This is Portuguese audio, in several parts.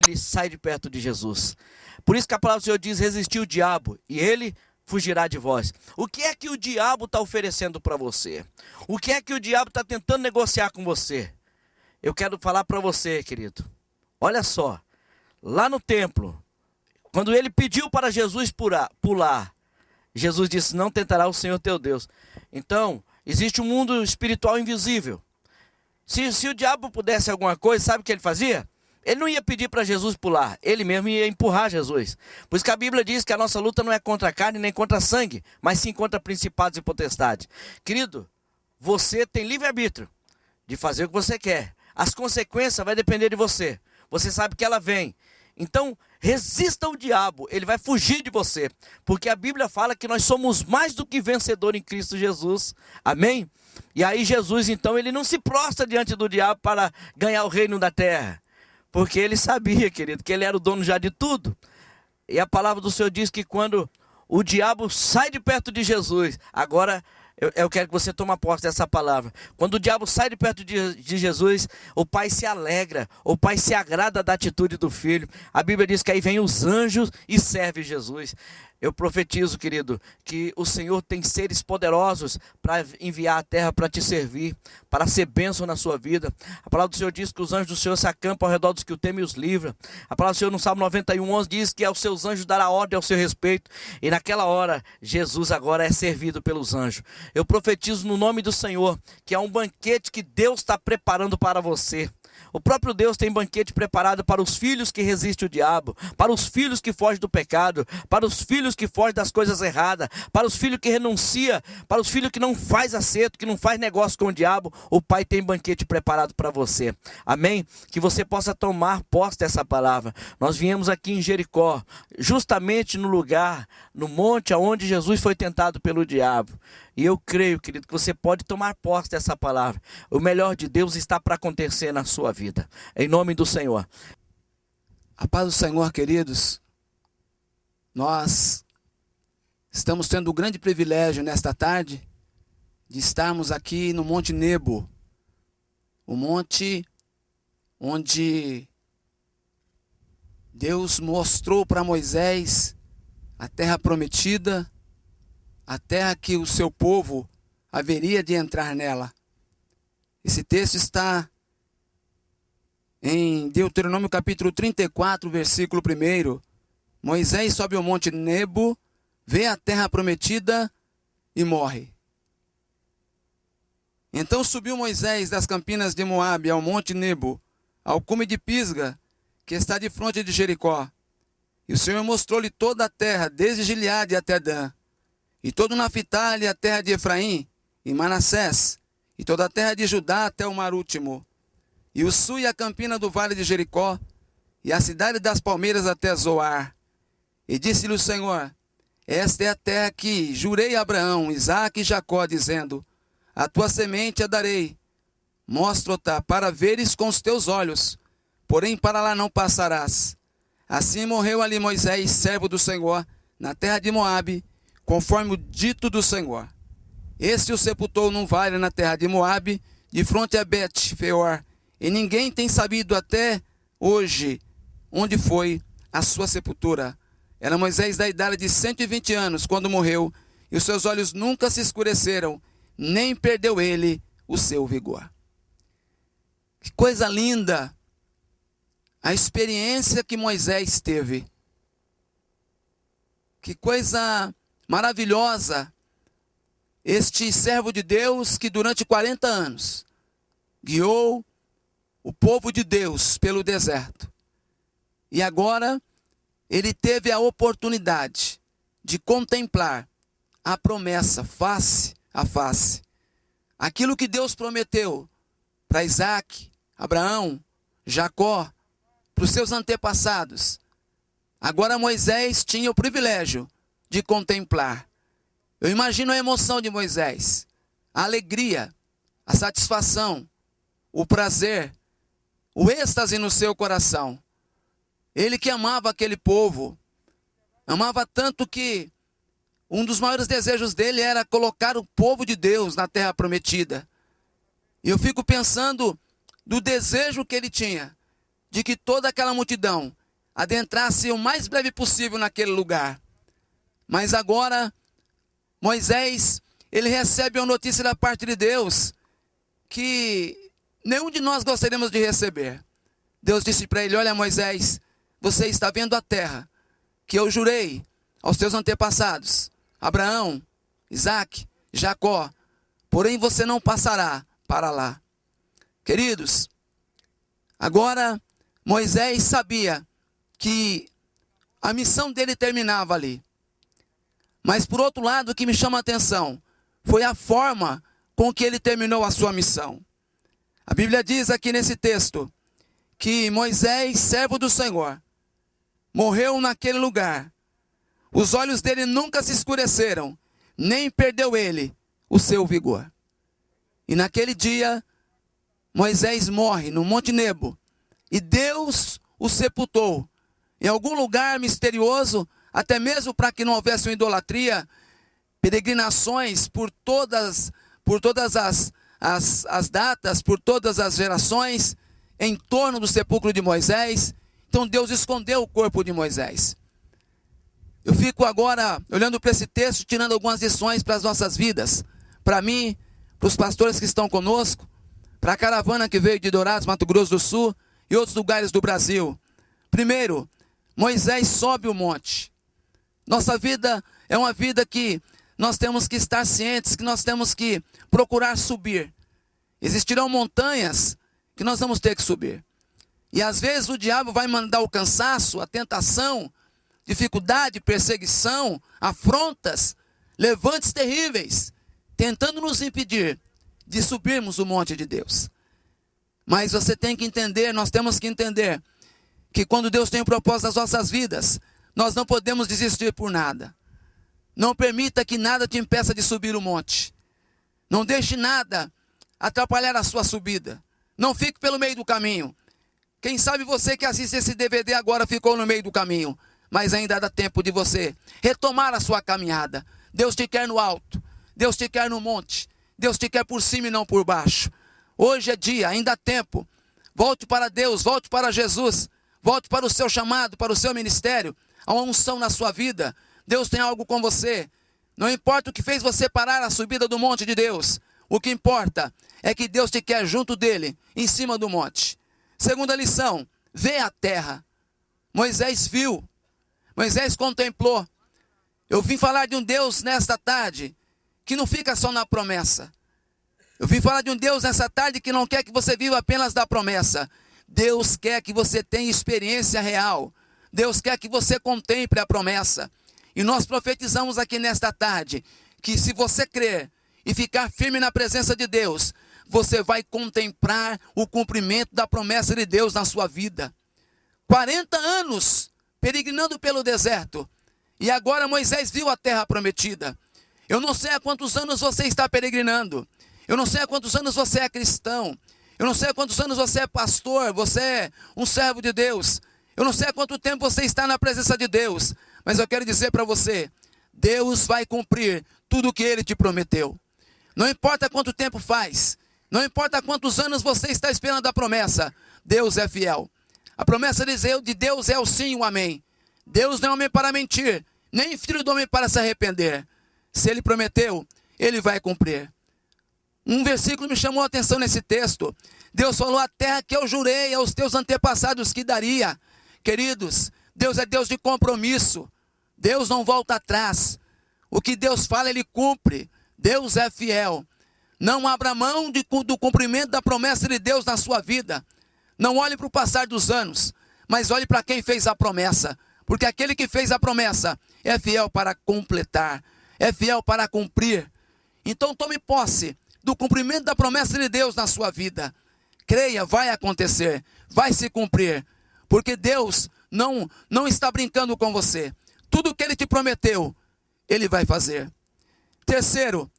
ele sai de perto de Jesus. Por isso que a palavra do Senhor diz: resistir o diabo e ele fugirá de vós. O que é que o diabo está oferecendo para você? O que é que o diabo está tentando negociar com você? Eu quero falar para você, querido. Olha só, lá no templo, quando ele pediu para Jesus pular, Jesus disse: não tentará o Senhor teu Deus. Então, existe um mundo espiritual invisível. Se o diabo pudesse alguma coisa, sabe o que ele fazia? Ele não ia pedir para Jesus pular, ele mesmo ia empurrar Jesus. Por isso que a Bíblia diz que a nossa luta não é contra a carne nem contra a sangue, mas sim contra principados e potestades. Querido, você tem livre-arbítrio de fazer o que você quer. As consequências vão depender de você. Você sabe que ela vem. Então, resista ao diabo, ele vai fugir de você. Porque a Bíblia fala que nós somos mais do que vencedores em Cristo Jesus. Amém? E aí Jesus, então, ele não se prostra diante do diabo para ganhar o reino da terra. Porque ele sabia, querido, que ele era o dono já de tudo. E a palavra do Senhor diz que quando o diabo sai de perto de Jesus, agora eu quero que você tome posse dessa palavra. Quando o diabo sai de perto de Jesus, o pai se alegra, o pai se agrada da atitude do filho. A Bíblia diz que aí vem os anjos e serve Jesus. Eu profetizo, querido, que o Senhor tem seres poderosos para enviar à terra para te servir, para ser bênção na sua vida. A palavra do Senhor diz que os anjos do Senhor se acampam ao redor dos que o temem e os livra. A palavra do Senhor no Salmo 91:11 diz que aos seus anjos dará ordem ao seu respeito. E naquela hora, Jesus agora é servido pelos anjos. Eu profetizo no nome do Senhor que há um banquete que Deus está preparando para você. O próprio Deus tem banquete preparado para os filhos que resistem ao diabo, para os filhos que fogem do pecado, para os filhos que fogem das coisas erradas, para os filhos que renunciam, para os filhos que não faz acerto, que não faz negócio com o diabo. O Pai tem banquete preparado para você. Amém? Que você possa tomar posse dessa palavra. Nós viemos aqui em Jericó, justamente no lugar, no monte onde Jesus foi tentado pelo diabo. E eu creio, querido, que você pode tomar posse dessa palavra. O melhor de Deus está para acontecer na sua vida. Em nome do Senhor. A paz do Senhor, queridos. Nós estamos tendo o grande privilégio nesta tarde de estarmos aqui no Monte Nebo. O monte onde Deus mostrou para Moisés a terra prometida, a terra que o seu povo haveria de entrar nela. Esse texto está em Deuteronômio capítulo 34, versículo 1. Moisés sobe ao monte Nebo, vê a terra prometida e morre. Então subiu Moisés das campinas de Moabe ao monte Nebo, ao cume de Pisga, que está de fronte de Jericó. E o Senhor mostrou-lhe toda a terra, desde Gileade até Dan, e todo Naphtali, a terra de Efraim, e Manassés, e toda a terra de Judá até o mar último, e o sul e a campina do vale de Jericó, e a cidade das palmeiras até Zoar. E disse-lhe o Senhor: esta é a terra que jurei a Abraão, Isaque e Jacó, dizendo: a tua semente a darei. Mostro-te para veres com os teus olhos, porém para lá não passarás. Assim morreu ali Moisés, servo do Senhor, na terra de Moabe, conforme o dito do Senhor. Este o sepultou num vale na terra de Moabe, de fronte a Bet-feor, e ninguém tem sabido até hoje onde foi a sua sepultura. Era Moisés da idade de 120 anos quando morreu, e os seus olhos nunca se escureceram, nem perdeu ele o seu vigor. Que coisa linda a experiência que Moisés teve. Que coisa maravilhosa este servo de Deus que durante 40 anos guiou o povo de Deus pelo deserto. E agora ele teve a oportunidade de contemplar a promessa face a face. Aquilo que Deus prometeu para Isaque, Abraão, Jacó, para os seus antepassados. Agora Moisés tinha o privilégio de contemplar. Eu imagino a emoção de Moisés, a alegria, a satisfação, o prazer, o êxtase no seu coração. Ele que amava aquele povo, amava tanto que um dos maiores desejos dele era colocar o povo de Deus na terra prometida. E eu fico pensando do desejo que ele tinha, de que toda aquela multidão adentrasse o mais breve possível naquele lugar. Mas agora, Moisés, ele recebe uma notícia da parte de Deus que nenhum de nós gostaríamos de receber. Deus disse para ele: olha, Moisés, você está vendo a terra que eu jurei aos teus antepassados, Abraão, Isaque, Jacó, porém você não passará para lá. Queridos, agora Moisés sabia que a missão dele terminava ali. Mas por outro lado, o que me chama a atenção foi a forma com que ele terminou a sua missão. A Bíblia diz aqui nesse texto que Moisés, servo do Senhor, morreu naquele lugar. Os olhos dele nunca se escureceram, nem perdeu ele o seu vigor. E naquele dia, Moisés morre no Monte Nebo, e Deus o sepultou em algum lugar misterioso, até mesmo para que não houvesse uma idolatria, peregrinações por todas as datas, por todas as gerações, em torno do sepulcro de Moisés. Então Deus escondeu o corpo de Moisés. Eu fico agora olhando para esse texto, tirando algumas lições para as nossas vidas, para mim, para os pastores que estão conosco, para a caravana que veio de Dourados, Mato Grosso do Sul e outros lugares do Brasil. Primeiro, Moisés sobe o monte. Nossa vida é uma vida que nós temos que estar cientes, que nós temos que procurar subir. Existirão montanhas que nós vamos ter que subir. E às vezes o diabo vai mandar o cansaço, a tentação, dificuldade, perseguição, afrontas, levantes terríveis, tentando nos impedir de subirmos o monte de Deus. Mas você tem que entender, nós temos que entender, que quando Deus tem um propósito nas nossas vidas, nós não podemos desistir por nada. Não permita que nada te impeça de subir o monte. Não deixe nada atrapalhar a sua subida. Não fique pelo meio do caminho. Quem sabe você que assiste esse DVD agora ficou no meio do caminho, mas ainda dá tempo de você retomar a sua caminhada. Deus te quer no alto, Deus te quer no monte, Deus te quer por cima e não por baixo. Hoje é dia, ainda há tempo. Volte para Deus, volte para Jesus, volte para o seu chamado, para o seu ministério. Há uma unção na sua vida. Deus tem algo com você. Não importa o que fez você parar a subida do monte de Deus. O que importa é que Deus te quer junto dele, em cima do monte. Segunda lição, vê a terra. Moisés viu, Moisés contemplou. Eu vim falar de um Deus nesta tarde, que não fica só na promessa. Eu vim falar de um Deus nessa tarde que não quer que você viva apenas da promessa. Deus quer que você tenha experiência real. Deus quer que você contemple a promessa. E nós profetizamos aqui nesta tarde, que se você crer e ficar firme na presença de Deus, você vai contemplar o cumprimento da promessa de Deus na sua vida. 40 anos peregrinando pelo deserto. E agora Moisés viu a terra prometida. Eu não sei há quantos anos você está peregrinando. Eu não sei há quantos anos você é cristão. Eu não sei há quantos anos você é pastor, você é um servo de Deus. Eu não sei há quanto tempo você está na presença de Deus. Mas eu quero dizer para você, Deus vai cumprir tudo o que Ele te prometeu. Não importa quanto tempo faz. Não importa quantos anos você está esperando a promessa. Deus é fiel. A promessa de Deus é o sim e o amém. Deus não é homem para mentir, nem filho do homem para se arrepender. Se Ele prometeu, Ele vai cumprir. Um versículo me chamou a atenção nesse texto. Deus falou: a terra que eu jurei aos teus antepassados que daria. Queridos, Deus é Deus de compromisso. Deus não volta atrás. O que Deus fala, Ele cumpre. Deus é fiel. Não abra mão do cumprimento da promessa de Deus na sua vida. Não olhe para o passar dos anos, mas olhe para quem fez a promessa. Porque aquele que fez a promessa é fiel para completar, é fiel para cumprir. Então tome posse do cumprimento da promessa de Deus na sua vida. Creia, vai acontecer, vai se cumprir. Porque Deus não está brincando com você. Tudo que Ele te prometeu, Ele vai fazer. Terceiro,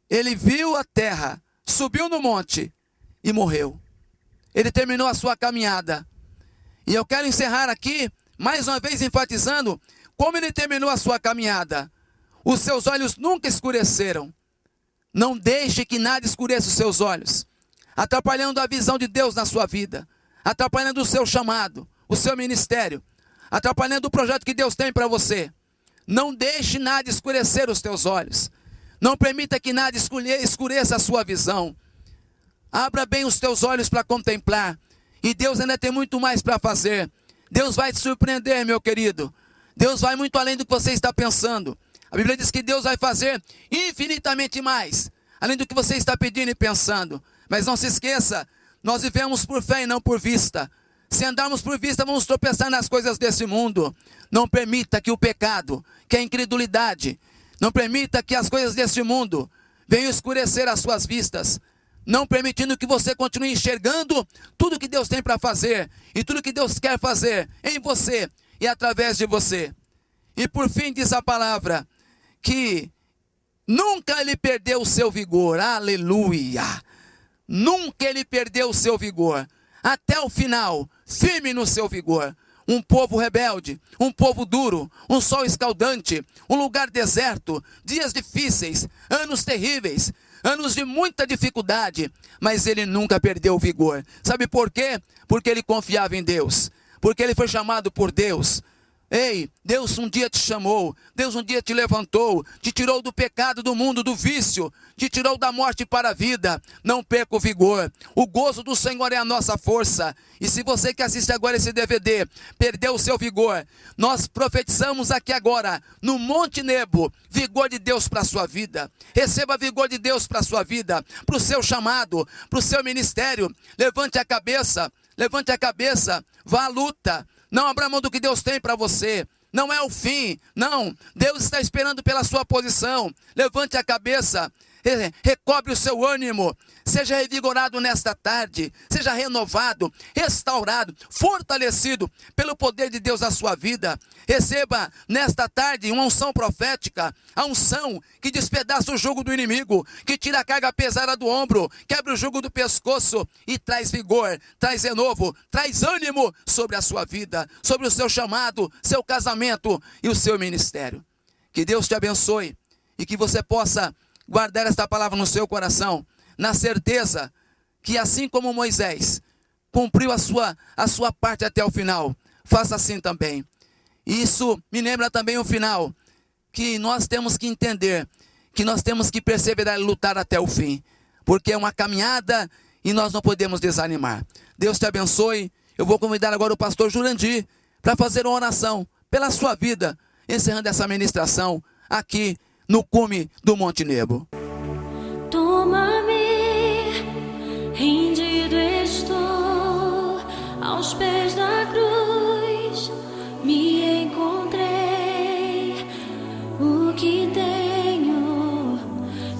ele viu a terra, subiu no monte e morreu. Ele terminou a sua caminhada. E eu quero encerrar aqui, mais uma vez enfatizando, como ele terminou a sua caminhada. Os seus olhos nunca escureceram. Não deixe que nada escureça os seus olhos, atrapalhando a visão de Deus na sua vida, atrapalhando o seu chamado, o seu ministério, atrapalhando o projeto que Deus tem para você. Não deixe nada escurecer os teus olhos. Não permita que nada escureça a sua visão. Abra bem os teus olhos para contemplar. E Deus ainda tem muito mais para fazer. Deus vai te surpreender, meu querido. Deus vai muito além do que você está pensando. A Bíblia diz que Deus vai fazer infinitamente mais, além do que você está pedindo e pensando. Mas não se esqueça, nós vivemos por fé e não por vista. Se andarmos por vista, vamos tropeçar nas coisas desse mundo. Não permita que o pecado, que a incredulidade, não permita que as coisas desse mundo venham escurecer as suas vistas. Não permitindo que você continue enxergando tudo que Deus tem para fazer. E tudo que Deus quer fazer em você e através de você. E por fim diz a palavra que nunca ele perdeu o seu vigor. Aleluia! Nunca ele perdeu o seu vigor. Até o final, firme no seu vigor. Um povo rebelde, um povo duro, um sol escaldante, um lugar deserto, dias difíceis, anos terríveis, anos de muita dificuldade, mas ele nunca perdeu o vigor. Sabe por quê? Porque ele confiava em Deus, porque ele foi chamado por Deus. Ei, Deus um dia te chamou, Deus um dia te levantou, te tirou do pecado, do mundo, do vício, te tirou da morte para a vida. Não perca o vigor. O gozo do Senhor é a nossa força. E se você que assiste agora esse DVD perdeu o seu vigor, nós profetizamos aqui agora, no Monte Nebo, vigor de Deus para a sua vida. Receba vigor de Deus para a sua vida, para o seu chamado, para o seu ministério. Levante a cabeça, vá à luta. Não abra mão do que Deus tem para você. Não é o fim, não. Deus está esperando pela sua posição. Levante a cabeça, recobre o seu ânimo. Seja revigorado nesta tarde. Seja renovado, restaurado, fortalecido pelo poder de Deus na sua vida. Receba nesta tarde uma unção profética. A unção que despedaça o jugo do inimigo, que tira a carga pesada do ombro, quebra o jugo do pescoço e traz vigor, traz renovo, traz ânimo sobre a sua vida, sobre o seu chamado, seu casamento e o seu ministério. Que Deus te abençoe e que você possa guardar esta palavra no seu coração, na certeza que assim como Moisés cumpriu a sua parte até o final, faça assim também. Isso me lembra também o final, que nós temos que entender, que nós temos que perseverar e lutar até o fim, porque é uma caminhada e nós não podemos desanimar. Deus te abençoe. Eu vou convidar agora o pastor Jurandir para fazer uma oração pela sua vida, encerrando essa ministração aqui no cume do Monte Nebo. Toma-me, rendido estou, aos pés da cruz, me encontrei, o que tenho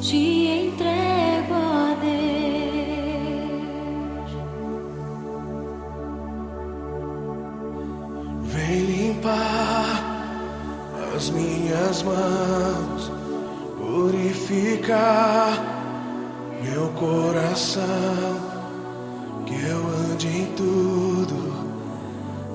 te entrego a Deus. Vem limpar as minhas mãos, purificar meu coração, que eu ande em tudo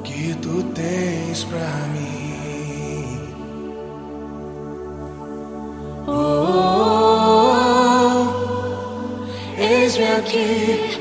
que tu tens pra mim. Oh, eis-me aqui,